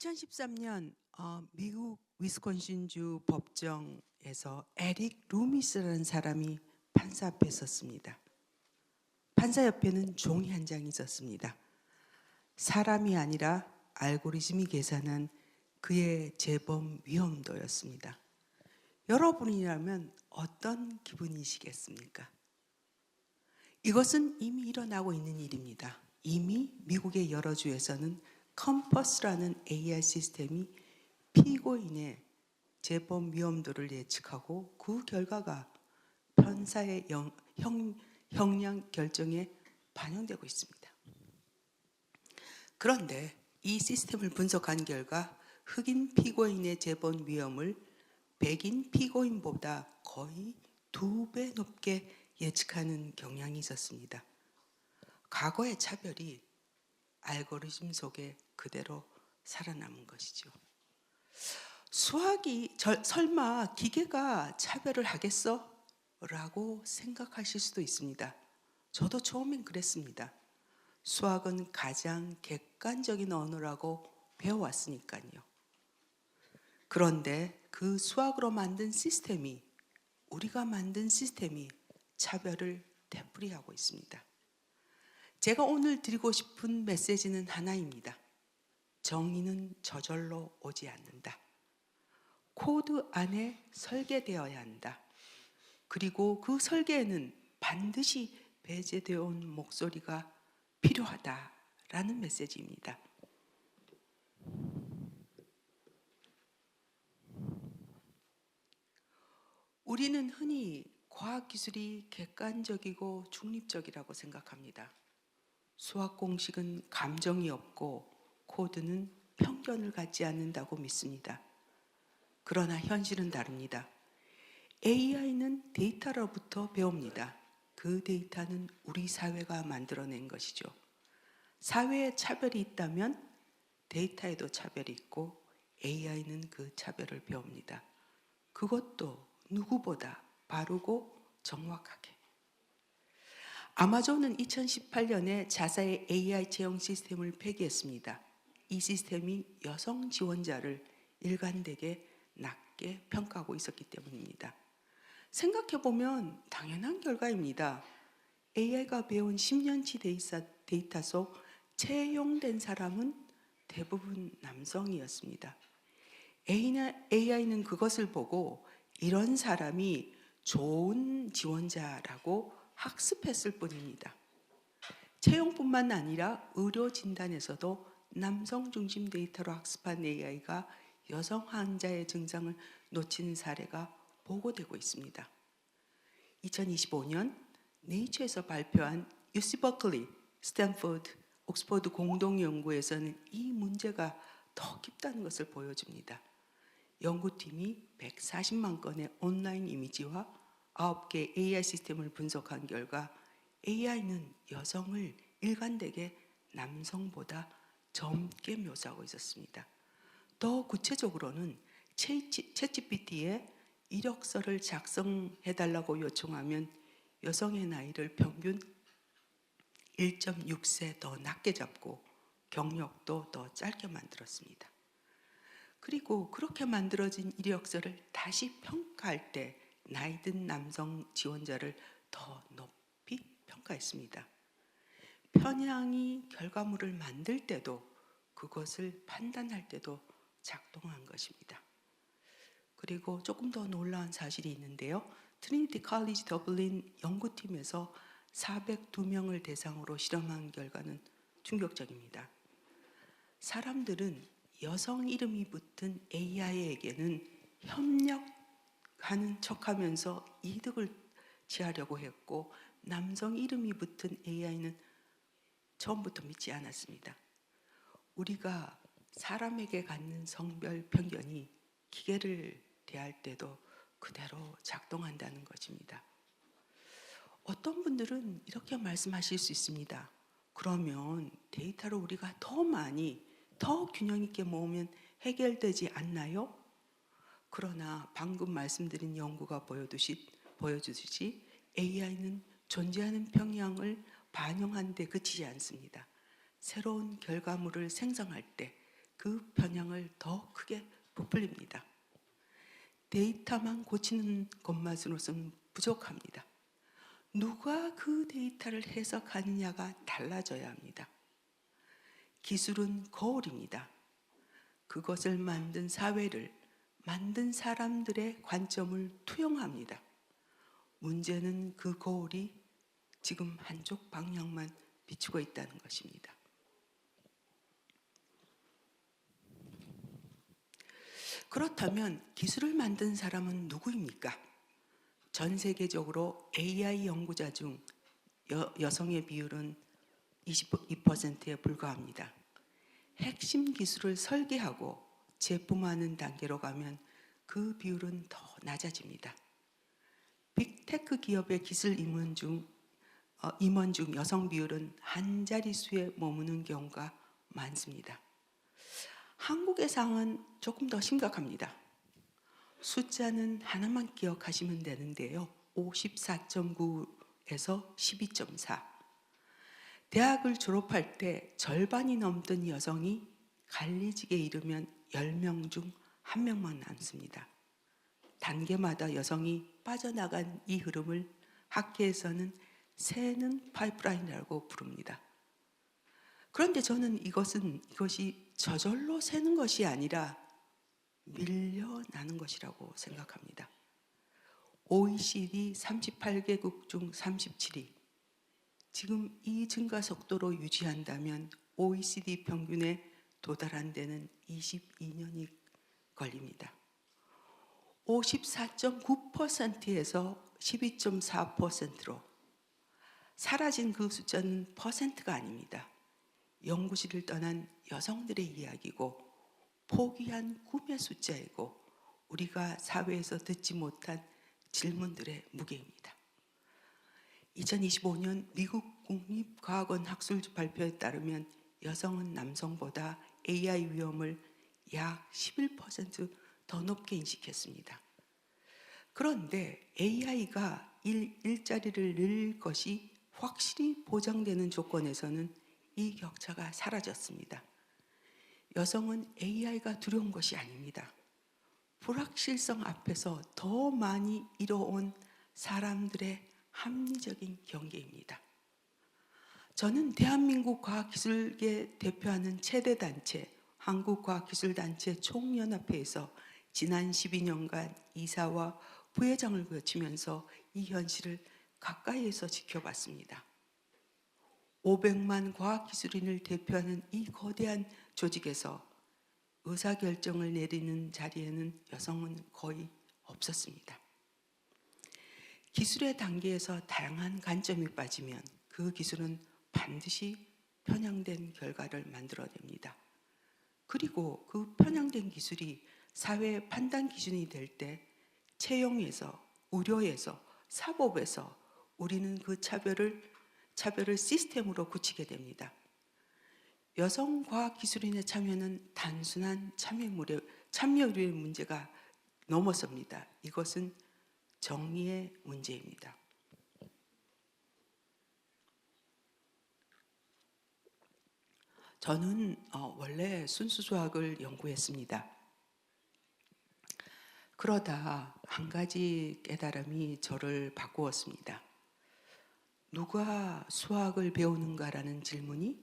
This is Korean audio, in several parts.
2013년 미국 위스콘신주 법정에서 에릭 루미스라는 사람이 판사 앞에 섰습니다. 판사 옆에는 종이 한 장이 있었습니다. 사람이 아니라 알고리즘이 계산한 그의 재범 위험도였습니다. 여러분이라면 어떤 기분이시겠습니까? 이것은 이미 일어나고 있는 일입니다. 이미 미국의 여러 주에서는 컴퍼스라는 AI 시스템이 피고인의 재범 위험도를 예측하고 그 결과가 판사의 형량 결정에 반영되고 있습니다. 그런데 이 시스템을 분석한 결과 흑인 피고인의 재범 위험을 백인 피고인보다 거의 2배 높게 예측하는 경향이 있었습니다. 과거의 차별이 알고리즘 속에 그대로 살아남은 것이죠. 수학이 설마 기계가 차별을 하겠어? 라고 생각하실 수도 있습니다. 저도 처음엔 그랬습니다. 수학은 가장 객관적인 언어라고 배워왔으니까요. 그런데 그 수학으로 만든 시스템이, 우리가 만든 시스템이 차별을 되풀이하고 있습니다. 제가 오늘 드리고 싶은 메시지는 하나입니다. 정의는 저절로 오지 않는다. 코드 안에 설계되어야 한다. 그리고 그 설계에는 반드시 배제되어 온 목소리가 필요하다라는 메시지입니다. 우리는 흔히 과학기술이 객관적이고 중립적이라고 생각합니다. 수학 공식은 감정이 없고 코드는 편견을 갖지 않는다고 믿습니다. 그러나 현실은 다릅니다. AI는 데이터로부터 배웁니다. 그 데이터는 우리 사회가 만들어낸 것이죠. 사회에 차별이 있다면 데이터에도 차별이 있고 AI는 그 차별을 배웁니다. 그것도 누구보다 빠르고 정확하게. 아마존은 2018년에 자사의 AI 채용 시스템을 폐기했습니다. 이 시스템이 여성 지원자를 일관되게 낮게 평가하고 있었기 때문입니다. 생각해보면 당연한 결과입니다. AI가 배운 10년치 데이터 속 채용된 사람은 대부분 남성이었습니다. AI는 그것을 보고 이런 사람이 좋은 지원자라고 학습했을 뿐입니다. 채용뿐만 아니라 의료 진단에서도 남성 중심 데이터로 학습한 AI가 여성 환자의 증상을 놓치는 사례가 보고되고 있습니다. 2025년 네이처에서 발표한 UC 버클리, 스탠포드, 옥스퍼드 공동연구에서는 이 문제가 더 깊다는 것을 보여줍니다. 연구팀이 140만 건의 온라인 이미지와 9개 AI 시스템을 분석한 결과 AI는 여성을 일관되게 남성보다 젊게 묘사하고 있었습니다. 더 구체적으로는 챗GPT에 이력서를 작성해달라고 요청하면 여성의 나이를 평균 1.6세 더 낮게 잡고 경력도 더 짧게 만들었습니다. 그리고 그렇게 만들어진 이력서를 다시 평가할 때 나이 든 남성 지원자를 더 높이 평가했습니다. 편향이 결과물을 만들 때도 그것을 판단할 때도 작동한 것입니다. 그리고 조금 더 놀라운 사실이 있는데요. 트리니티 칼리지 더블린 연구팀에서 402명을 대상으로 실험한 결과는 충격적입니다. 사람들은 여성 이름이 붙은 AI에게는 협력하는 척하면서 이득을 취하려고 했고 남성 이름이 붙은 AI는 처음부터 믿지 않았습니다. 우리가 사람에게 갖는 성별 편견이 기계를 대할 때도 그대로 작동한다는 것입니다. 어떤 분들은 이렇게 말씀하실 수 있습니다. 그러면 데이터를 우리가 더 많이, 더 균형 있게 모으면 해결되지 않나요? 그러나 방금 말씀드린 연구가 보여주듯이 AI는 존재하는 평양을 반영하는 데 그치지 않습니다. 새로운 결과물을 생성할 때 그 편향을 더 크게 부풀립니다. 데이터만 고치는 것만으로는 부족합니다. 누가 그 데이터를 해석하느냐가 달라져야 합니다. 기술은 거울입니다. 그것을 만든 사회를, 만든 사람들의 관점을 투영합니다. 문제는 그 거울이 지금 한쪽 방향만 비추고 있다는 것입니다. 그렇다면 기술을 만든 사람은 누구입니까? 전 세계적으로 AI 연구자 중 여성의 비율은 22%에 불과합니다. 핵심 기술을 설계하고 제품화하는 단계로 가면 그 비율은 더 낮아집니다. 빅테크 기업의 기술 임원 중 여성 비율은 한 자릿수에 머무는 경우가 많습니다. 한국의 상황은 조금 더 심각합니다. 숫자는 하나만 기억하시면 되는데요. 54.9에서 12.4. 대학을 졸업할 때 절반이 넘던 여성이 관리직에 이르면 10명 중 1명만 남습니다. 단계마다 여성이 빠져나간 이 흐름을 학계에서는 새는 파이프라인이라고 부릅니다. 그런데 저는 이것이 저절로 새는 것이 아니라 밀려나는 것이라고 생각합니다. OECD 38개국 중 37위. 지금 이 증가 속도로 유지한다면 OECD 평균에 도달한 데는 22년이 걸립니다. 54.9%에서 12.4%로 사라진 그 숫자는 퍼센트가 아닙니다. 연구실을 떠난 여성들의 이야기고 포기한 꿈의 숫자이고 우리가 사회에서 듣지 못한 질문들의 무게입니다. 2025년 미국 국립과학원 학술 발표에 따르면 여성은 남성보다 AI 위험을 약 11% 더 높게 인식했습니다. 그런데 AI가 일자리를 늘 것이 확실히 보장되는 조건에서는 이 격차가 사라졌습니다. 여성은 AI가 두려운 것이 아닙니다. 불확실성 앞에서 더 많이 이뤄온 사람들의 합리적인 경계입니다. 저는 대한민국 과학기술계 대표하는 최대 단체 한국과학기술단체 총연합회에서 지난 12년간 이사와 부회장을 거치면서 이 현실을 가까이에서 지켜봤습니다. 500만 과학기술인을 대표하는 이 거대한 조직에서 의사결정을 내리는 자리에는 여성은 거의 없었습니다. 기술의 단계에서 다양한 관점이 빠지면 그 기술은 반드시 편향된 결과를 만들어냅니다. 그리고 그 편향된 기술이 사회 판단 기준이 될 때 채용에서, 의료에서, 사법에서 우리는 그 차별을 시스템으로 굳히게 됩니다. 여성 과학기술인의 참여는 단순한 참여율의 문제가 넘어섭니다. 이것은 정의의 문제입니다. 저는 원래 순수수학을 연구했습니다. 그러다 한 가지 깨달음이 저를 바꾸었습니다. 누가 수학을 배우는가라는 질문이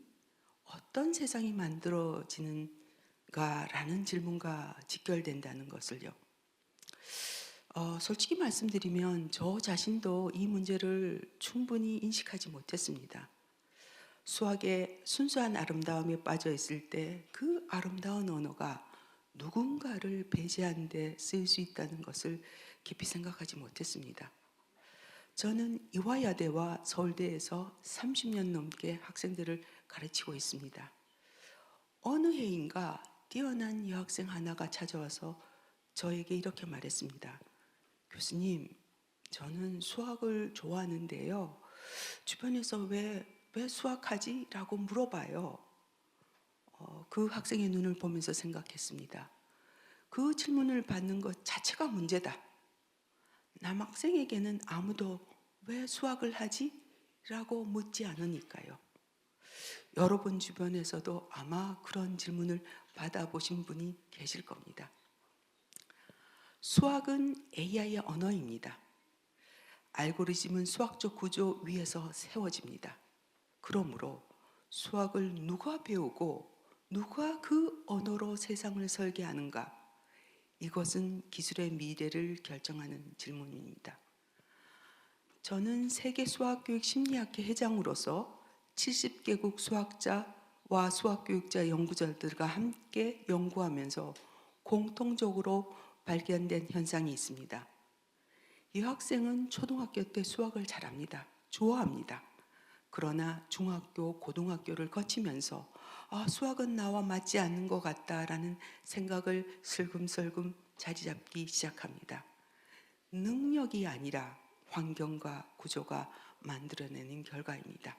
어떤 세상이 만들어지는가라는 질문과 직결된다는 것을요. 솔직히 말씀드리면 저 자신도 이 문제를 충분히 인식하지 못했습니다. 수학의 순수한 아름다움에 빠져 있을 때 그 아름다운 언어가 누군가를 배제하는 데 쓰일 수 있다는 것을 깊이 생각하지 못했습니다. 저는 이화여대와 서울대에서 30년 넘게 학생들을 가르치고 있습니다. 어느 해인가 뛰어난 여학생 하나가 찾아와서 저에게 이렇게 말했습니다. 교수님, 저는 수학을 좋아하는데요. 주변에서 왜 수학하지? 라고 물어봐요. 그 학생의 눈을 보면서 생각했습니다. 그 질문을 받는 것 자체가 문제다. 남학생에게는 아무도 왜 수학을 하지? 라고 묻지 않으니까요. 여러분 주변에서도 아마 그런 질문을 받아보신 분이 계실 겁니다. 수학은 AI의 언어입니다. 알고리즘은 수학적 구조 위에서 세워집니다. 그러므로 수학을 누가 배우고 누가 그 언어로 세상을 설계하는가? 이것은 기술의 미래를 결정하는 질문입니다. 저는 세계 수학교육 심리학회 회장으로서 70개국 수학자와 수학교육자 연구자들과 함께 연구하면서 공통적으로 발견된 현상이 있습니다. 이 학생은 초등학교 때 수학을 잘합니다. 좋아합니다. 그러나 중학교, 고등학교를 거치면서 수학은 나와 맞지 않는 것 같다라는 생각을 슬금슬금 자리 잡기 시작합니다. 능력이 아니라 환경과 구조가 만들어내는 결과입니다.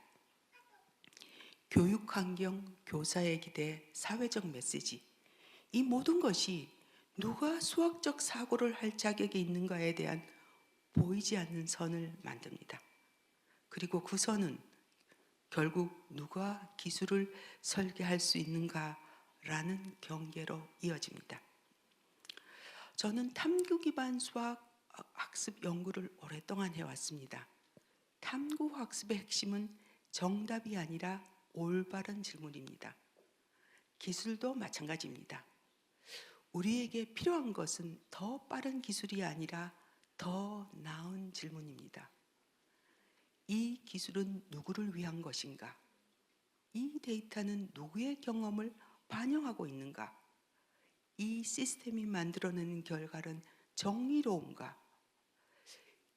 교육 환경, 교사의 기대, 사회적 메시지, 이 모든 것이 누가 수학적 사고를 할 자격이 있는가에 대한 보이지 않는 선을 만듭니다. 그리고 그 선은 결국 누가 기술을 설계할 수 있는가라는 경계로 이어집니다. 저는 탐구 기반 수학 학습 연구를 오랫동안 해왔습니다. 탐구 학습의 핵심은 정답이 아니라 올바른 질문입니다. 기술도 마찬가지입니다. 우리에게 필요한 것은 더 빠른 기술이 아니라 더 나은 질문입니다. 이 기술은 누구를 위한 것인가? 이 데이터는 누구의 경험을 반영하고 있는가? 이 시스템이 만들어내는 결과는 정의로운가?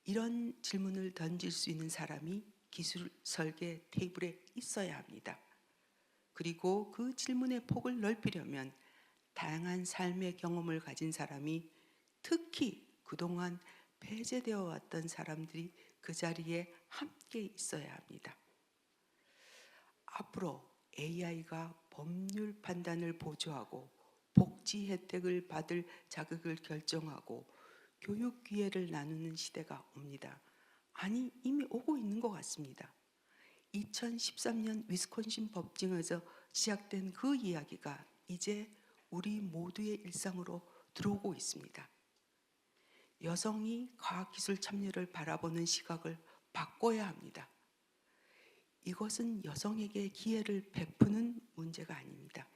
이런 질문을 던질 수 있는 사람이 기술 설계 테이블에 있어야 합니다. 그리고 그 질문의 폭을 넓히려면 다양한 삶의 경험을 가진 사람이, 특히 그동안 배제되어 왔던 사람들이 그 자리에 함께 있어야 합니다. 앞으로 AI가 법률 판단을 보조하고 복지 혜택을 받을 자격을 결정하고 교육 기회를 나누는 시대가 옵니다. 아니, 이미 오고 있는 것 같습니다. 2013년 위스콘신 법정에서 시작된 그 이야기가 이제 우리 모두의 일상으로 들어오고 있습니다. 여성이 과학기술 참여를 바라보는 시각을 바꿔야 합니다. 이것은 여성에게 기회를 베푸는 문제가 아닙니다.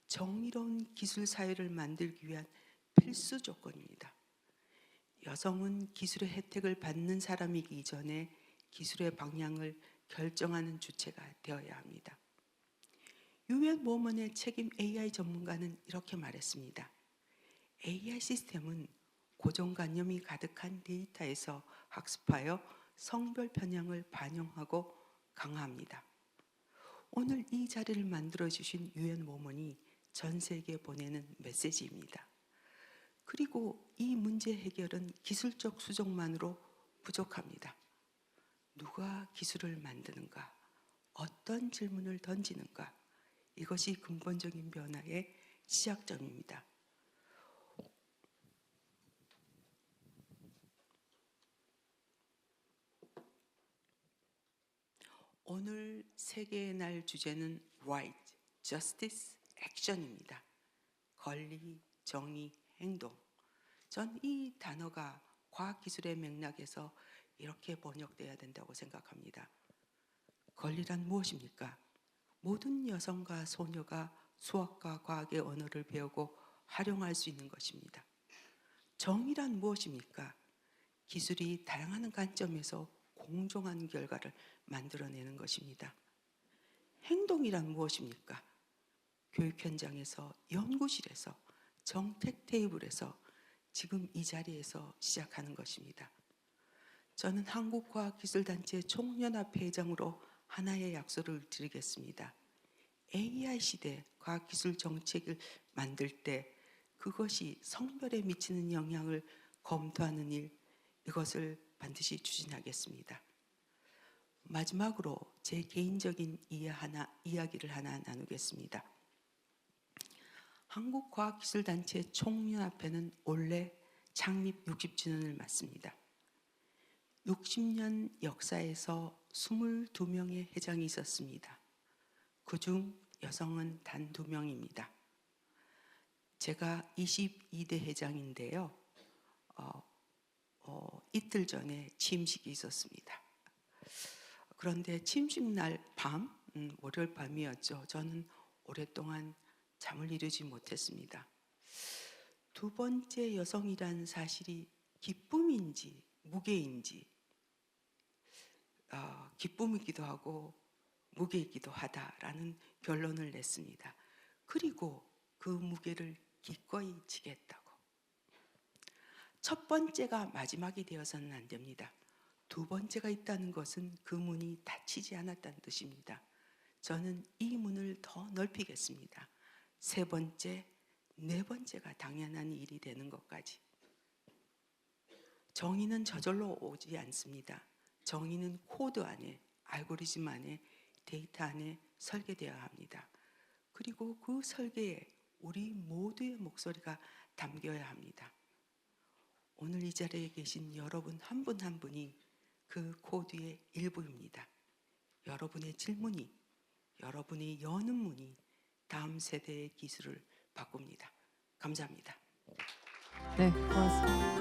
정의로운 기술 사회를 만들기 위한 필수 조건입니다. 여성은 기술의 혜택을 받는 사람이기 이전에 기술의 방향을 결정하는 주체가 되어야 합니다. 유엔 모먼의 책임 AI 전문가는 이렇게 말했습니다. AI 시스템은 고정관념이 가득한 데이터에서 학습하여 성별 편향을 반영하고 강화합니다. 오늘 이 자리를 만들어주신 유엔 모먼이 전 세계에 보내는 메시지입니다. 그리고 이 문제 해결은 기술적 수정만으로 부족합니다. 누가 기술을 만드는가? 어떤 질문을 던지는가? 이것이 근본적인 변화의 시작점입니다. 오늘 세계의 날 주제는 Right, Justice, Action입니다. 권리, 정의, 행동. 전 이 단어가 과학기술의 맥락에서 이렇게 번역돼야 된다고 생각합니다. 권리란 무엇입니까? 모든 여성과 소녀가 수학과 과학의 언어를 배우고 활용할 수 있는 것입니다. 정의란 무엇입니까? 기술이 다양한 관점에서 공정한 결과를 만들어내는 것입니다. 행동이란 무엇입니까? 교육 현장에서, 연구실에서, 정책 테이블에서, 지금 이 자리에서 시작하는 것입니다. 저는 한국과학기술단체 총연합회 회장으로 하나의 약속을 드리겠습니다. AI 시대 과학기술 정책을 만들 때 그것이 성별에 미치는 영향을 검토하는 일, 이것을 반드시 추진하겠습니다. 마지막으로 제 개인적인 이야기를 하나 나누겠습니다. 한국과학기술단체 총연합회는 올해 창립 60주년을 맞습니다. 60년 역사에서 22명의 회장이 있었습니다. 그중 여성은 단 2명입니다. 제가 22대 회장인데요. 이틀 전에 취임식이 있었습니다. 그런데 취임식 날 밤, 월요일 밤이었죠. 저는 오랫동안 잠을 이루지 못했습니다. 두 번째 여성이란 사실이 기쁨인지 무게인지, 기쁨이기도 하고 무게이기도 하다라는 결론을 냈습니다. 그리고 그 무게를 기꺼이 지겠다고. 첫 번째가 마지막이 되어서는 안 됩니다. 두 번째가 있다는 것은 그 문이 닫히지 않았다는 뜻입니다. 저는 이 문을 더 넓히겠습니다. 세 번째, 네 번째가 당연한 일이 되는 것까지. 정의는 저절로 오지 않습니다. 정의는 코드 안에, 알고리즘 안에, 데이터 안에 설계되어야 합니다. 그리고 그 설계에 우리 모두의 목소리가 담겨야 합니다. 오늘 이 자리에 계신 여러분 한 분 한 분이 그 코드의 일부입니다. 여러분의 질문이, 여러분의 여는 문이 다음 세대의 기술을 바꿉니다. 감사합니다. 네, 고맙습니다.